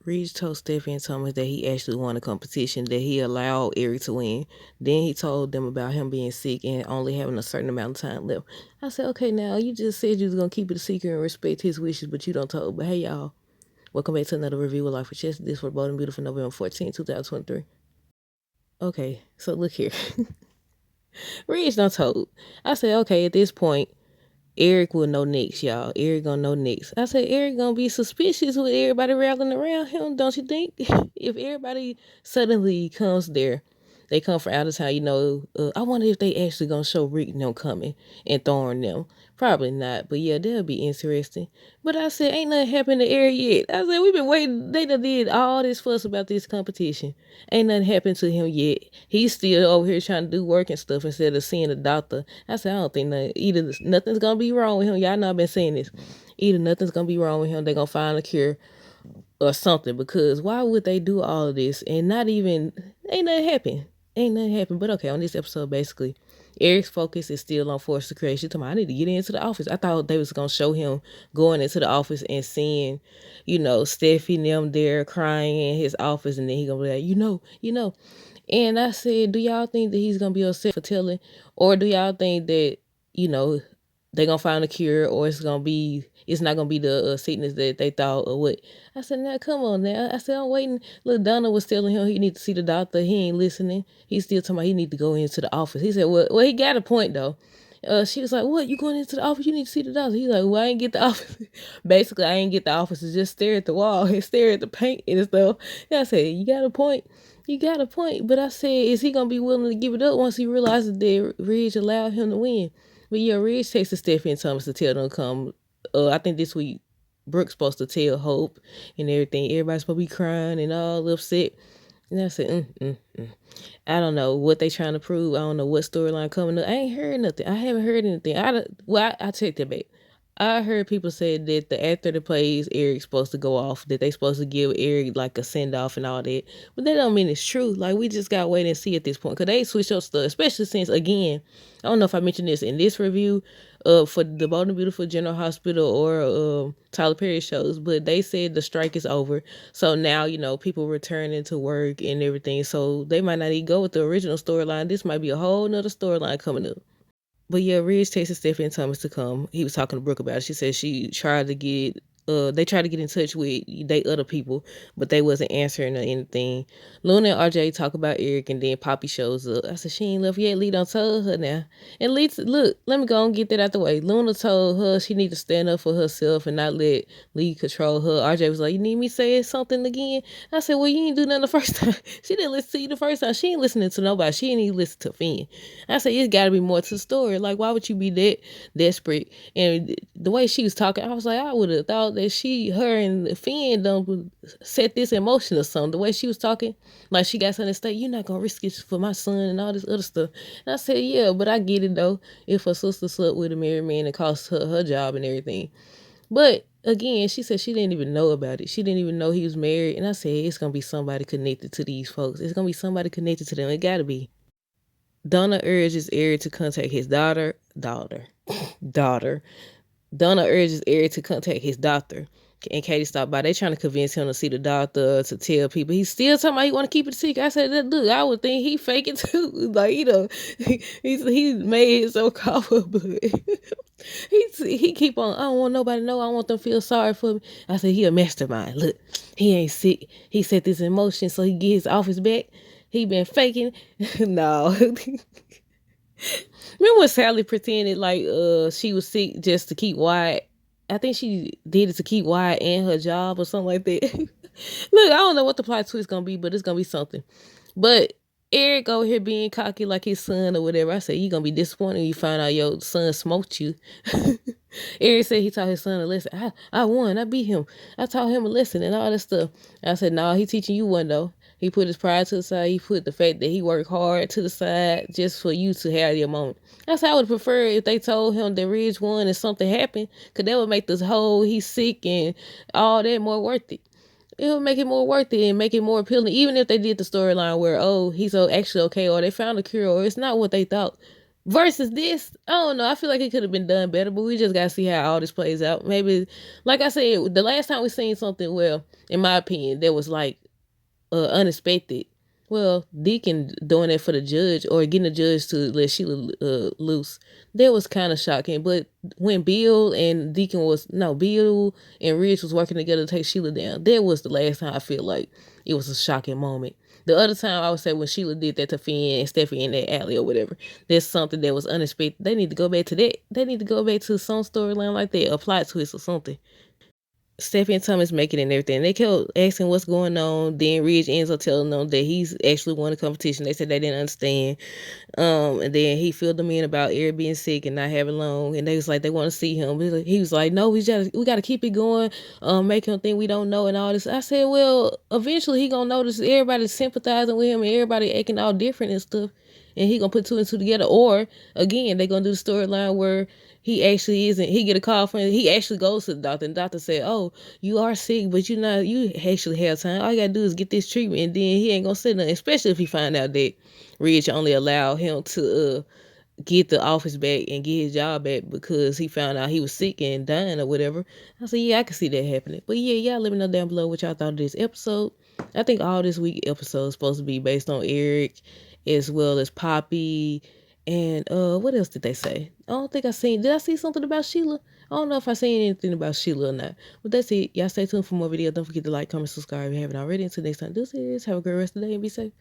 Reed told Stephanie and Thomas that he actually won a competition, that he allowed Eric to win. Then he told them about him being sick and only having a certain amount of time left. I said, okay, now you just said you was gonna keep it a secret and respect his wishes, but you don't tell. But hey, y'all, welcome back to another review of Life with Chess. This for Bold and Beautiful, November 14, 2023. Okay, so look here. Reed done told. I said, okay, at this point, Eric will know next, y'all. Eric gonna know next. I said Eric gonna be suspicious with everybody rallying around him, don't you think? If everybody suddenly comes there, they come from out of town, I wonder if they actually gonna show Rick and them coming and throwing them. Probably not, but yeah, that'll be interesting. But I said, ain't nothing happened to Eric yet. I said, we've been waiting. They done did all this fuss about this competition. Ain't nothing happened to him yet. He's still over here trying to do work and stuff instead of seeing the doctor. I said, I don't think either nothing's gonna be wrong with him. Y'all know I've been saying this. Either nothing's gonna be wrong with him, they're gonna find a cure or something. Because why would they do all of this and not even ain't nothing happen? Ain't nothing happen. But okay, on this episode, basically, Eric's focus is still on forced secretion. I need to get into the office. I thought they was gonna show him going into the office and seeing, Steffi and them there crying in his office, and then he gonna be like, And I said, do y'all think that he's gonna be upset for telling, or do y'all think that you know they gonna find a cure, or it's not gonna be the sickness that they thought or what? I said, now come on now. I said, I'm waiting. Look, Donna was telling him he need to see the doctor. He ain't listening. He's still talking about he need to go into the office. He said, well, he got a point though. She was like, what, you going into the office? You need to see the doctor. He's like, well, I ain't get the office. Basically, I ain't get the office to just stare at the wall and stare at the paint and stuff. And I said, you got a point. You got a point. But I said, is he going to be willing to give it up once he realizes that Ridge allowed him to win? But yeah, Ridge texted Stephanie and Thomas to tell them to come. I think this week Brooke's supposed to tell Hope and everything. Everybody's supposed to be crying and all upset. And I said, I don't know what they trying to prove. I don't know what storyline coming up. I ain't heard nothing. I haven't heard anything. I checked it back. I heard people say that the actor that plays Eric's supposed to go off, that they supposed to give Eric like a send off and all that. But that don't mean it's true. Like, we just got to wait and see at this point. Because they switch up stuff, especially since, again, I don't know if I mentioned this in this review for the Bold and Beautiful General Hospital or Tyler Perry shows, but they said the strike is over. So now, people returning to work and everything. So they might not even go with the original storyline. This might be a whole nother storyline coming up. But yeah, Ridge texted Stephanie and Thomas to come. He was talking to Brooke about it. She said she tried to get they tried to get in touch with they other people, but they wasn't answering or anything. Luna and RJ talk about Eric, and then Poppy shows up. I said, she ain't left yet. Lee done told her now. And Lee, look, let me go and get that out the way. Luna told her she need to stand up for herself and not let Lee control her. RJ was like, you need me say something again? I said, well, you ain't do nothing the first time. She didn't listen to you the first time. She ain't listening to nobody. She ain't even listen to Finn. I said, it's got to be more to the story. Like, why would you be that desperate? And the way she was talking, I was like, I would have thought that her and Finn done set this in motion or something. The way she was talking, like she got something to say, you're not going to risk it for my son and all this other stuff. And I said, yeah, but I get it though. If her sister slept with a married man, it cost her job and everything. But again, she said she didn't even know about it. She didn't even know he was married. And I said, it's going to be somebody connected to these folks. It's going to be somebody connected to them. It got to be. Donna urges Eric to contact his daughter. Donna urges Eric to contact his doctor. And Katie stopped by. They trying to convince him to see the doctor, to tell people. He's still talking about he want to keep it a secret. I said, look, I would think he fake it too. Like, he made it so covered, but he keep on, I don't want nobody to know. I want them to feel sorry for me. I said, he a mastermind. Look, he ain't sick. He set this in motion so he get his office back. He been faking. No. Remember when Sally pretended like she was sick just to keep Wyatt? I think she did it to keep Wyatt and her job or something like that. Look, I don't know what the plot twist gonna be, but it's gonna be something. But Eric over here being cocky like his son or whatever. I said, you gonna be disappointed when you find out your son smoked you. Eric said he taught his son a lesson. I won. I beat him. I taught him a lesson and all that stuff. I said, no, he teaching you one though. He put his pride to the side. He put the fact that he worked hard to the side just for you to have your moment. That's how I would prefer if they told him that Ridge won and something happened, because that would make this whole he's sick and all that more worth it. It would make it more worth it and make it more appealing, even if they did the storyline where, oh, he's actually okay, or they found a cure, or it's not what they thought. Versus this, I don't know. I feel like it could have been done better, but we just gotta see how all this plays out. Maybe, like I said, the last time we seen something, well, in my opinion, that was like unexpected. Well, Deacon doing that for the judge or getting the judge to let Sheila loose, that was kind of shocking. But when Bill and Deacon was no Bill and Rich was working together to take Sheila down, that was the last time I feel like it was a shocking moment. The other time I would say when Sheila did that to Finn and Steffi in that alley or whatever, that's something that was unexpected. They need to go back to that. They need to go back to some storyline like that, a plot twist or something. Stephanie and Thomas make it and everything. They kept asking what's going on. Then Ridge ends up telling them that he's actually won the competition. They said they didn't understand. And then he filled them in about Eric being sick and not having long. And they was like, they want to see him. He was like, no, we got to keep it going. Make him think we don't know and all this. I said, well, eventually he gonna notice everybody sympathizing with him and everybody acting all different and stuff. And he gonna put two and two together. Or again, they gonna do the storyline where he actually isn't. He get a call from. He actually goes to the doctor, and the doctor said, "Oh, you are sick, but you not. You actually have time. All you gotta do is get this treatment, and then he ain't gonna say nothing. Especially if he find out that Ridge only allowed him to get the office back and get his job back because he found out he was sick and dying or whatever." I said, yeah, I can see that happening. But yeah, y'all let me know down below what y'all thought of this episode. I think all this week episode is supposed to be based on Eric as well as Poppy. And what else did they say? I don't think did I see something about Sheila? I don't know if I seen anything about Sheila or not. But that's it. Y'all stay tuned for more videos. Don't forget to like, comment, subscribe if you haven't already. Until next time, this is have a great rest of the day and be safe.